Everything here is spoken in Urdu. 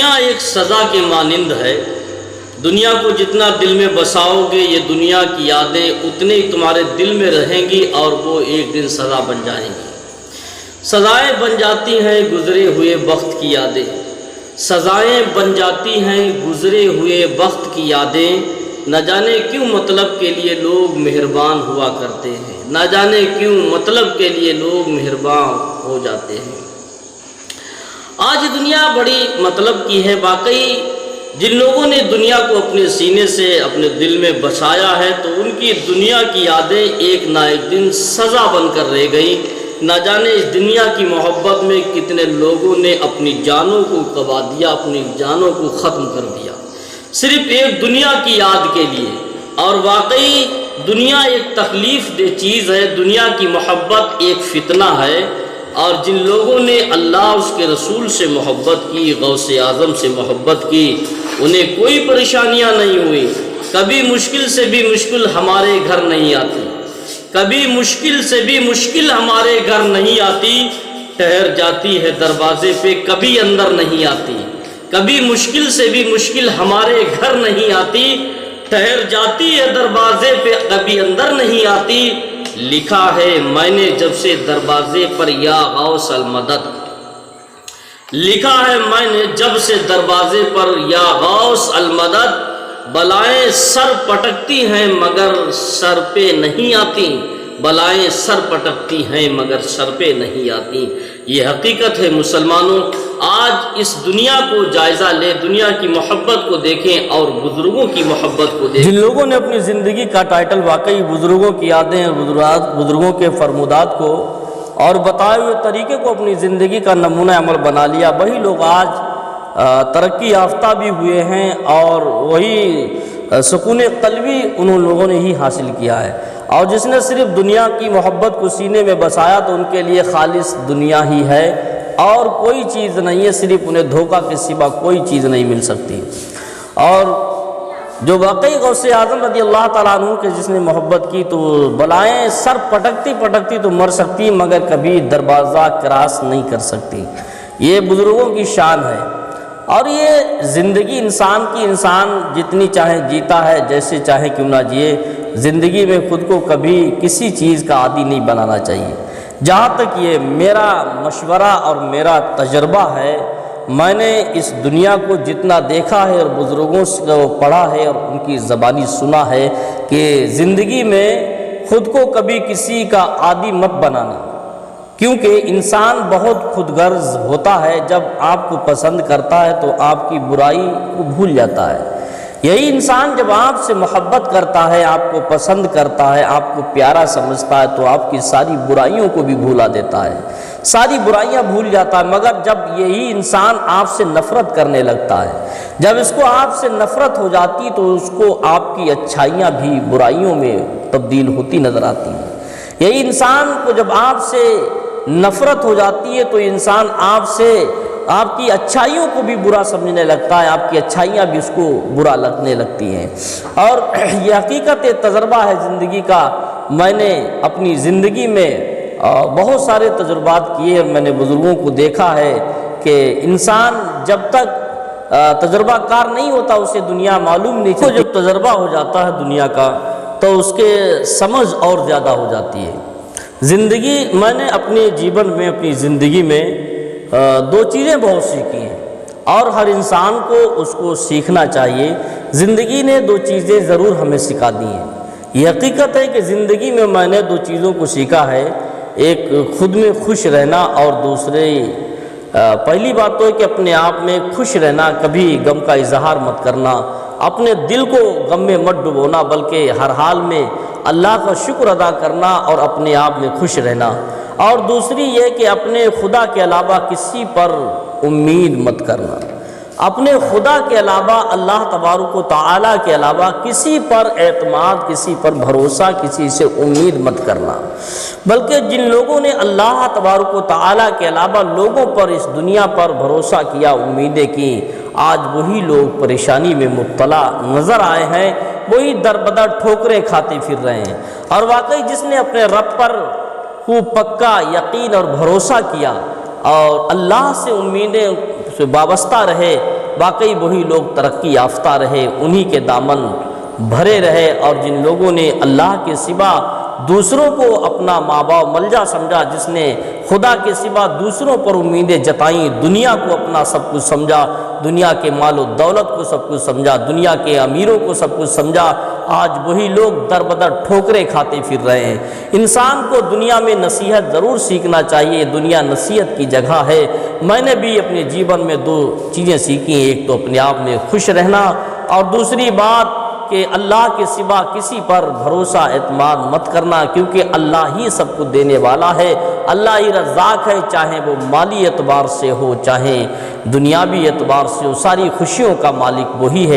دنیا ایک سزا کے مانند ہے۔ دنیا کو جتنا دل میں بساؤ گے یہ دنیا کی یادیں اتنے ہی تمہارے دل میں رہیں گی اور وہ ایک دن سزا بن جائیں گی۔ سزائیں بن جاتی ہیں گزرے ہوئے وقت کی یادیں، سزائیں بن جاتی ہیں گزرے ہوئے وقت کی یادیں۔ نہ جانے کیوں مطلب کے لیے لوگ مہربان ہوا کرتے ہیں، نہ جانے کیوں مطلب کے لیے لوگ مہربان ہو جاتے ہیں۔ آج دنیا بڑی مطلب کی ہے۔ واقعی جن لوگوں نے دنیا کو اپنے سینے سے اپنے دل میں بسایا ہے تو ان کی دنیا کی یادیں ایک نہ ایک دن سزا بن کر رہ گئی۔ نہ جانے اس دنیا کی محبت میں کتنے لوگوں نے اپنی جانوں کو گنوا دیا، اپنی جانوں کو ختم کر دیا صرف ایک دنیا کی یاد کے لیے۔ اور واقعی دنیا ایک تکلیف دہ چیز ہے، دنیا کی محبت ایک فتنہ ہے۔ اور جن لوگوں نے اللہ اس کے رسول سے محبت کی، غوث اعظم سے محبت کی، انہیں کوئی پریشانیاں نہیں ہوئی۔ کبھی مشکل سے بھی مشکل ہمارے گھر نہیں آتی، کبھی مشکل سے بھی مشکل ہمارے گھر نہیں آتی، ٹھہر جاتی ہے دروازے پہ کبھی اندر نہیں آتی۔ کبھی مشکل سے بھی مشکل ہمارے گھر نہیں آتی، ٹھہر جاتی ہے دروازے پہ کبھی اندر نہیں آتی۔ لکھا ہے میں نے جب سے دروازے پر یا غوث المدد، لکھا ہے میں نے جب سے دروازے پر یا غوث المدد، بلائیں سر پٹکتی ہیں مگر سر پہ نہیں آتی، بلائیں سر پٹکتی ہیں مگر سر پہ نہیں آتی۔ یہ حقیقت ہے مسلمانوں۔ آج اس دنیا کو جائزہ لے، دنیا کی محبت کو دیکھیں اور بزرگوں کی محبت کو دیکھیں۔ جن لوگوں نے اپنی زندگی کا ٹائٹل واقعی بزرگوں کی یادیں، بزرگوں کے فرمودات کو اور بتائے ہوئے طریقے کو اپنی زندگی کا نمونہ عمل بنا لیا، وہی لوگ آج ترقی یافتہ بھی ہوئے ہیں اور وہی سکون قلبی انہوں لوگوں نے ہی حاصل کیا ہے۔ اور جس نے صرف دنیا کی محبت کو سینے میں بسایا تو ان کے لیے خالص دنیا ہی ہے اور کوئی چیز نہیں ہے، صرف انہیں دھوکہ کے سوا کوئی چیز نہیں مل سکتی۔ اور جو واقعی غوث اعظم رضی اللہ تعالیٰ عنہ کے جس نے محبت کی تو بلائیں سر پٹکتی پٹکتی تو مر سکتی مگر کبھی دروازہ کراس نہیں کر سکتی۔ یہ بزرگوں کی شان ہے۔ اور یہ زندگی انسان کی، انسان جتنی چاہے جیتا ہے، جیسے چاہے کیوں نہ جیے، زندگی میں خود کو کبھی کسی چیز کا عادی نہیں بنانا چاہیے۔ جہاں تک یہ میرا مشورہ اور میرا تجربہ ہے، میں نے اس دنیا کو جتنا دیکھا ہے اور بزرگوں سے پڑھا ہے اور ان کی زبانی سنا ہے کہ زندگی میں خود کو کبھی کسی کا عادی مت بنانا، کیونکہ انسان بہت خود غرض ہوتا ہے۔ جب آپ کو پسند کرتا ہے تو آپ کی برائی کو بھول جاتا ہے۔ یہی انسان جب آپ سے محبت کرتا ہے، آپ کو پسند کرتا ہے، آپ کو پیارا سمجھتا ہے تو آپ کی ساری برائیوں کو بھی بھولا دیتا ہے، ساری برائیاں بھول جاتا ہے۔ مگر جب یہی انسان آپ سے نفرت کرنے لگتا ہے، جب اس کو آپ سے نفرت ہو جاتی تو اس کو آپ کی اچھائیاں بھی برائیوں میں تبدیل ہوتی نظر آتی ہیں۔ یہی انسان کو جب آپ سے نفرت ہو جاتی ہے تو انسان آپ کی اچھائیوں کو بھی برا سمجھنے لگتا ہے، آپ کی اچھائیاں بھی اس کو برا لگنے لگتی ہیں۔ اور یہ حقیقت تجربہ ہے زندگی کا۔ میں نے اپنی زندگی میں بہت سارے تجربات کیے اور میں نے بزرگوں کو دیکھا ہے کہ انسان جب تک تجربہ کار نہیں ہوتا اسے دنیا معلوم نہیں چلتی، جب تجربہ ہو جاتا ہے دنیا کا تو اس کے سمجھ اور زیادہ ہو جاتی ہے۔ زندگی میں نے اپنے جیون میں، اپنی زندگی میں دو چیزیں بہت سیکھی ہیں اور ہر انسان کو اس کو سیکھنا چاہیے۔ زندگی نے دو چیزیں ضرور ہمیں سکھا دی ہیں۔ یہ حقیقت ہے کہ زندگی میں نے دو چیزوں کو سیکھا ہے، ایک خود میں خوش رہنا اور دوسرے پہلی بات تو ہے کہ اپنے آپ میں خوش رہنا، کبھی غم کا اظہار مت کرنا، اپنے دل کو غم میں مت ڈبونا بلکہ ہر حال میں اللہ کا شکر ادا کرنا اور اپنے آپ میں خوش رہنا۔ اور دوسری یہ کہ اپنے خدا کے علاوہ کسی پر امید مت کرنا، اپنے خدا کے علاوہ اللہ تبارک و تعالیٰ کے علاوہ کسی پر اعتماد، کسی پر بھروسہ، کسی سے امید مت کرنا۔ بلکہ جن لوگوں نے اللہ تبارک و تعالیٰ کے علاوہ لوگوں پر اس دنیا پر بھروسہ کیا، امیدیں کی، آج وہی لوگ پریشانی میں مبتلا نظر آئے ہیں، وہی در بدر ٹھوکریں کھاتے پھر رہے ہیں۔ اور واقعی جس نے اپنے رب پر خوب پکا یقین اور بھروسہ کیا اور اللہ سے امیدیں سے وابستہ رہے، واقعی وہی لوگ ترقی یافتہ رہے، انہی کے دامن بھرے رہے، اور جن لوگوں نے اللہ کے سوا دوسروں کو اپنا مابع ملجا سمجھا، جس نے خدا کے سوا دوسروں پر امیدیں جتائیں، دنیا کو اپنا سب کچھ سمجھا، دنیا کے مال و دولت کو سب کچھ سمجھا، دنیا کے امیروں کو سب کچھ سمجھا، آج وہی لوگ در بدر ٹھوکریں کھاتے پھر رہے ہیں۔ انسان کو دنیا میں نصیحت ضرور سیکھنا چاہیے، دنیا نصیحت کی جگہ ہے۔ میں نے بھی اپنے جیون میں 2 چیزیں سیکھی ہیں، ایک تو اپنے آپ میں خوش رہنا، اور دوسری بات کہ اللہ کے سوا کسی پر بھروسہ اعتماد مت کرنا، کیونکہ اللہ ہی سب کو دینے والا ہے، اللہ ہی رزاق ہے، چاہے وہ مالی اعتبار سے ہو چاہے دنیاوی اعتبار سے ہو، ساری خوشیوں کا مالک وہی ہے۔